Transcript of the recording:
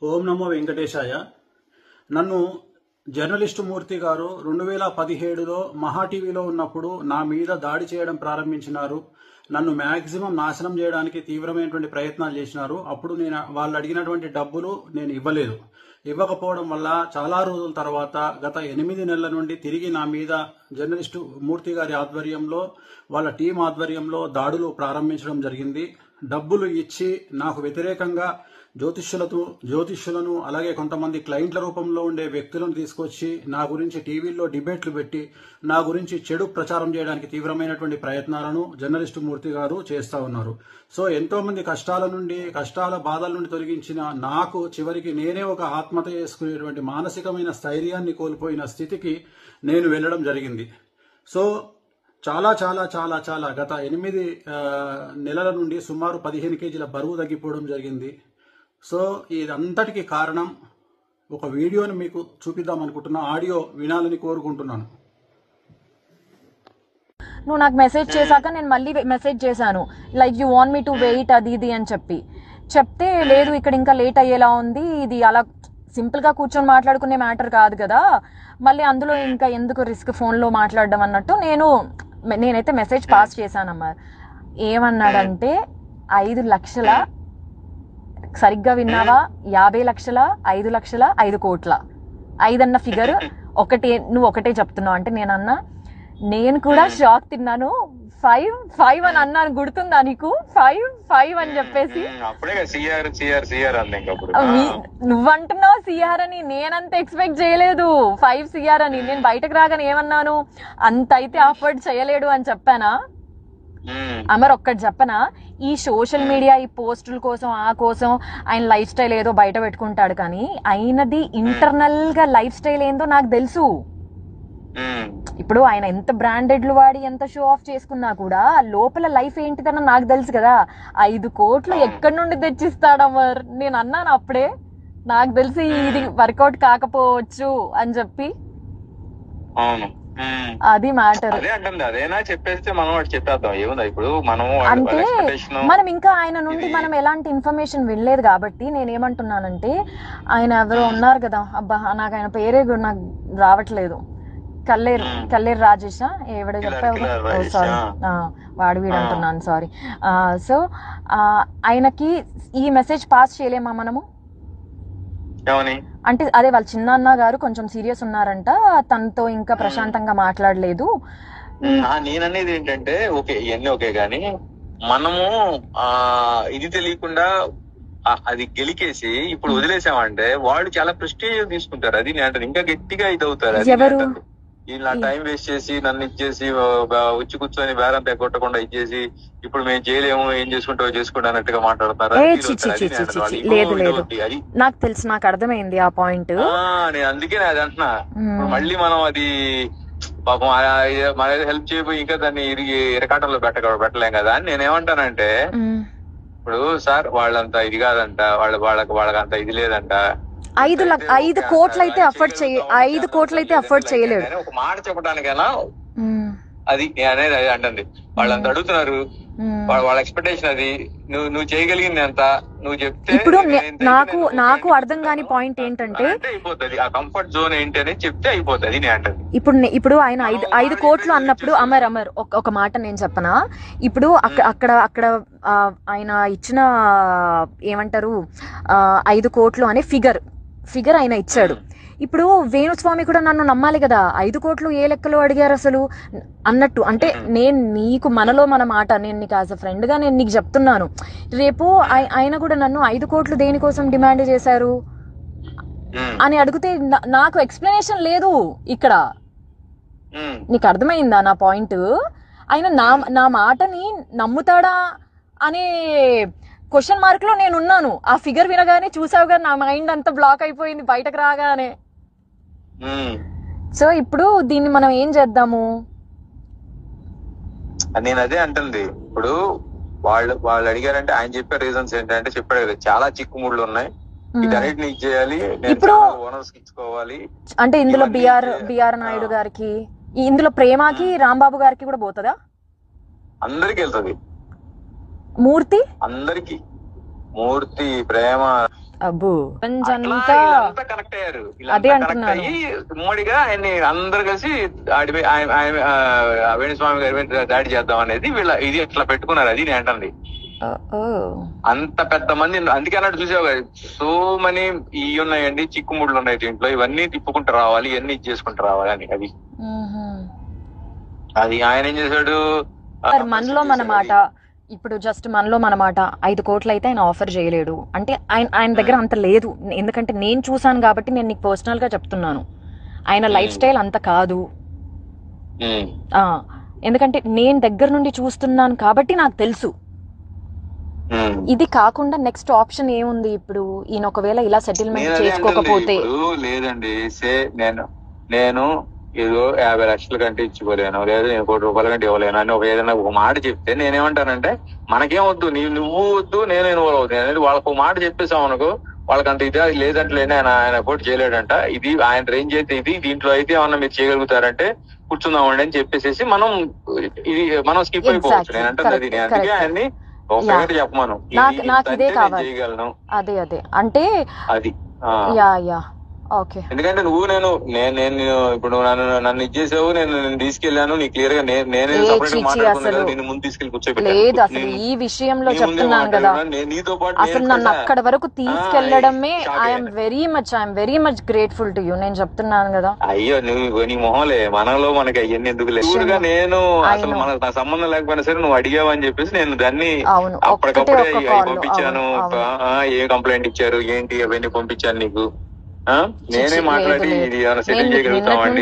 ఓం నమో వెంకటేశాయ. నన్ను జర్నలిస్టు మూర్తి గారు 2017లో మహా టీవీలో ఉన్నప్పుడు నా మీద దాడి చేయడం ప్రారంభించినారు. నన్ను మ్యాక్సిమం నాశనం చేయడానికి తీవ్రమైనటువంటి ప్రయత్నాలు చేసినారు. అప్పుడు నేను వాళ్ళు అడిగినటువంటి డబ్బులు నేను ఇవ్వలేదు. ఇవ్వకపోవడం వల్ల చాలా రోజుల తర్వాత గత 8 నెలల నుండి తిరిగి నా మీద జర్నలిస్టు మూర్తి గారి ఆధ్వర్యంలో వాళ్ళ టీం ఆధ్వర్యంలో దాడులు ప్రారంభించడం జరిగింది. డబ్బులు ఇచ్చి నాకు వ్యతిరేకంగా జ్యోతిష్యులను అలాగే కొంతమంది క్లయింట్ల రూపంలో ఉండే వ్యక్తులను తీసుకొచ్చి నా గురించి టీవీల్లో డిబేట్లు పెట్టి నా గురించి చెడు ప్రచారం చేయడానికి తీవ్రమైనటువంటి ప్రయత్నాలను జర్నలిస్టు మూర్తి గారు చేస్తూ ఉన్నారు. సో ఎంతో మంది కష్టాల బాధల నుండి తొలగించిన నాకు చివరికి నేనే ఒక ఆత్మహత్య చేసుకునేటువంటి మానసికమైన స్థైర్యాన్ని కోల్పోయిన స్థితికి నేను వెళ్ళడం జరిగింది. సో చాలా చాలా చాలా చాలా గత 8 నెలల నుండి సుమారు 15 కేజీల బరువు తగ్గిపోవడం జరిగింది. సో ఇదంతటికి కారణం ఒక వీడియోని మీకు చూపిద్దాం అనుకుంటున్నా. ఆడియో వినాలని కోరుకుంటున్నాను. నువ్వు నాకు మెసేజ్ చేశాక నేను మళ్ళీ మెసేజ్ చేశాను, like you want me to wait అది ఇది అని చెప్తే లేదు ఇక్కడ ఇంకా లేట్ అయ్యేలా ఉంది, ఇది అలా సింపుల్ గా కూర్చొని మాట్లాడుకునే మ్యాటర్ కాదు కదా, మళ్ళీ అందులో ఇంకా ఎందుకు రిస్క్ ఫోన్లో మాట్లాడడం అన్నట్టు నేనైతే మెసేజ్ పాస్ చేశానమ్మా. ఏమన్నాడంటే 5 లక్షల, సరిగ్గా విన్నావా, 50 లక్షల, 5 లక్షల, 5 కోట్ల, 5 అన్న ఫిగర్ నువ్వు ఒకటే చెప్తున్నావు అంటే నేనన్నా, నేను కూడా షాక్ తిన్నాను. 5 అని అన్నాను, గుర్తుందా నీకు? 5 అని చెప్పేసి నువ్వంటున్నావు సిఆర్ అని, నేనంత ఎక్స్పెక్ట్ చేయలేదు 5 సిఆర్ అని. నేను బయటకు రాగానే ఏమన్నాను, అంత అయితే అఫోర్డ్ చేయలేడు అని చెప్పానా? అమర్ ఒక్కటి చెప్పనా, ఈ సోషల్ మీడియా ఈ పోస్టుల కోసం ఆ కోసం ఆయన లైఫ్ స్టైల్ ఏదో బయట పెట్టుకుంటాడు, కానీ ఆయనది ఇంటర్నల్ గా లైఫ్ స్టైల్ ఏందో నాకు తెలుసు. ఇప్పుడు ఆయన ఎంత బ్రాండెడ్లు వాడి ఎంత షో ఆఫ్ చేసుకున్నా కూడా లోపల లైఫ్ ఏంటిదన్న నాకు తెలుసు కదా. 5 కోట్లు ఎక్కడి నుండి తెచ్చిస్తాడు అమర్? నేను అన్నాను అప్పుడే, నాకు తెలిసి ఇది వర్కౌట్ కాకపోవచ్చు అని చెప్పి. అది మ్యాటర్. అదేనా చెప్పేస్తే మనం చెప్పేద్దాం, ఏముందా ఇప్పుడు అంటే మనం ఇంకా ఆయన నుండి మనం ఎలాంటి ఇన్ఫర్మేషన్ వినలేదు కాబట్టి నేనేమంటున్నానంటే, ఆయన ఎవరో ఉన్నారు కదా, అబ్బా నాకు ఆయన పేరే నాకు రావట్లేదు, కల్లేరు రాజేషా ఎవడో చెప్పావు, సారీ వాడు వీడు అంటున్నాను, సారీ. సో ఆయనకి ఈ మెసేజ్ పాస్ చేయలేమా మనము? అంటే అదే వాళ్ళ చిన్న గారు కొంచెం సీరియస్ ఉన్నారంట, తనతో ఇంకా ప్రశాంతంగా మాట్లాడలేదు. నేననేది ఏంటంటే, ఓకే ఇవన్నీ ఓకే గానీ మనము ఇది తెలియకుండా అది గెలికేసి ఇప్పుడు వదిలేసామంటే వాళ్ళు చాలా ప్రెస్టీజ్ తీసుకుంటారు. అది నేను అంటే ఇంకా గట్టిగా ఇది అవుతారు. ఇలా టైం వేస్ట్ చేసి నన్ను ఇచ్చేసి వచ్చి కూర్చొని బేరం కొట్టకుండా ఇచ్చేసి ఇప్పుడు మేము చేయలేము, ఏం చేసుకుంటావు చేసుకుంటా అన్నట్టుగా మాట్లాడతారు. నాకు తెలుసు, నాకు అర్థమైంది ఆ పాయింట్. నేను అందుకే అది అంటున్నా, మళ్ళీ మనం అది పాపం మన హెల్ప్ చేయబోయి ఇంకా దాన్ని ఇరకాటంలో పెట్టలేం కదా అని నేనేమంటానంటే, ఇప్పుడు సార్ వాళ్ళంతా ఇది కాదంట, వాళ్ళకంత ఇది లేదంట, 5 కోట్లు అయితే అఫోర్డ్ చేయలేడు. ఒక మాట చెప్పడానికైనా అది అనేది అది అంటుంది. వాళ్ళంతా అడుగుతున్నారు, వాళ్ళ ఎక్స్పెక్టేషన్ అది, నువ్వు చేయగలిగింది ఎంత నువ్వు చెప్తే. ఇప్పుడు నాకు అర్థం కాని పాయింట్ ఏంటంటే, అయిపోతుంది ఆ కంఫర్ట్ జోన్ ఏంటి అనేది చెప్తే అయిపోతుంది నేను అంటుంది. ఇప్పుడు ఆయన 5 కోట్లు అన్నప్పుడు అమర్ ఒక మాట నేను చెప్పనా, ఇప్పుడు అక్కడ ఆయన ఇచ్చిన ఏమంటారు 5 కోట్లు అనే ఫిగర్ ఆయన ఇచ్చాడు. ఇప్పుడు వేణుస్వామి కూడా నన్ను నమ్మాలి కదా, 5 కోట్లు ఏ లెక్కలో అడిగారు అసలు అన్నట్టు. అంటే నేను నీకు మనలో మన మాట, నేను నీకు యాజ్ అ ఫ్రెండ్ గా నేను నీకు చెప్తున్నాను, రేపు ఆయన కూడా నన్ను 5 కోట్లు దేనికోసం డిమాండ్ చేశారు అని అడిగితే నాకు ఎక్స్ప్లెనేషన్ లేదు ఇక్కడ. నీకు అర్థమైందా నా పాయింట్? ఆయన నా మాటని నమ్ముతాడా అనే క్వశ్చన్ మార్క్ లో నేను ఉన్నాను. ఆ ఫిగర్ వినగానే చూసావు కదా, నా మైండ్ అంతా బ్లాక్ అయిపోయింది బయటకు రాగానే. సో ఇప్పుడు దీన్ని మనం ఏం చేద్దాము? నేను అదే అంటుంది. ఇప్పుడు వాళ్ళు అడిగారంటే ఆయన చెప్పే రీజన్స్ ఏంటంటే, చెప్పాడు కదా చాలా చిక్కుముళ్ళు ఉన్నాయి, వీటన్నిటిని ఇచ్చేయాలి, ఇప్పుడు ఓనర్స్ ఇచ్చుకోవాలి. అంటే ఇందులో బిఆర్ నాయుడు గారికి, ఇందులో ప్రేమకి రాంబాబు గారికి కూడా పోతుందా? అందరికి వెళ్తుంది. మూర్తి అందరికి, మూర్తి, ప్రేమ, అబ్బో అట్లా అంతా వీళ్ళంతా కనెక్ట్ అయ్యారు. అదే వీళ్ళంతా కనెక్ట్ అంటున్నాను. అయ్యి ఉమ్మడిగా ఆయన్ని అందరు కలిసి వేణుస్వామి గారి మీద దాడి చేద్దాం అనేది వీళ్ళ ఇది ఇట్లా పెట్టుకున్నారు. అది నేను అంటుంది. అంత పెద్ద మంది అందుకే అన్నట్టు చూసావు కదా, సో మనీ ఇవి ఉన్నాయండి, చిక్కుముళ్ళు ఉన్నాయి దీంట్లో, ఇవన్నీ తిప్పుకుంటూ రావాలి, ఇవన్నీ చేసుకుంటూ రావాలి అని. అది ఆయన ఏం చేశాడు, మనలో మన మాట ఇప్పుడు జస్ట్ మనలో మన మాట 5 కోట్లు అయితే ఆయన ఆఫర్ చేయలేడు అంటే ఆయన దగ్గర అంత లేదు. ఎందుకంటే నేను చూసాను కాబట్టి నేను నీకు పర్సనల్ గా చెప్తున్నాను. ఆయన లైఫ్ స్టైల్ అంత కాదు. ఎందుకంటే నేను దగ్గర నుండి చూస్తున్నాను కాబట్టి నాకు తెలుసు. ఇది కాకుండా నెక్స్ట్ ఆప్షన్ ఏముంది ఇప్పుడు? ఈయన ఒకవేళ ఇలా సెటిల్మెంట్ చేసుకోకపోతే లేదండి, నేను ఏదో 50 లక్షల కంటే ఇచ్చుకోలేను, లేదా నేను 1 కోటి రూపాయల కంటే ఇవ్వలేను అని ఏదైనా ఒక మాట చెప్తే నేనేమంటానంటే, మనకేం వద్దు, నువ్వు వద్దు, నేను ఇన్వాల్వ్ అవుతాను అనేది వాళ్ళకు ఒక మాట చెప్పేసాం అనుకో, వాళ్ళకంత ఇదే లేదంటలేనే ఆయన పోటీ చేయలేడంట, ఇది ఆయన రేంజ్ అయితే ఇది, దీంట్లో అయితే ఏమన్నా మీరు చేయగలుగుతారంటే కూర్చుందామండి అని చెప్పేసి మనం స్కిప్ అయిపోవచ్చు. నేను అంటే అది అందుకే ఆయన్ని చెప్పమను, నాకు ఇదే కావాలి, చేయగలను. అదే అంటే అది ఓకే. ఎందుకంటే నేను ఇప్పుడు నన్ను ఇచ్చేసావు, నేను తీసుకెళ్లాను, నీ క్లియర్ గా నేనే నిన్ను ముందు తీసుకెళ్లి కూర్చోబెట్టాను. అసలు ఈ విషయంలో చెప్తున్నాను కదా, నీతో పాటు అసలు నన్ను అక్కడ వరకు తీసుకెళ్లడమే I'm very much grateful to you. నేను చెప్తున్నాను కదా. అయ్యో నీ మొహంలే, మనలో మనకి అవన్నీ ఎందుకు లేదుగా. నేను అసలు నా సంబంధం లేకపోయినా సరే నువ్వు అడిగావని చెప్పేసి నేను దాన్ని అప్పటికప్పుడే పంపించాను. ఏ కంప్లైంట్ ఇచ్చారు ఏంటి అవన్నీ పంపించాను నీకు. నేనే మాట్లాడి ఇది ఏమైనా సెటిల్ చేయగలుగుతామండి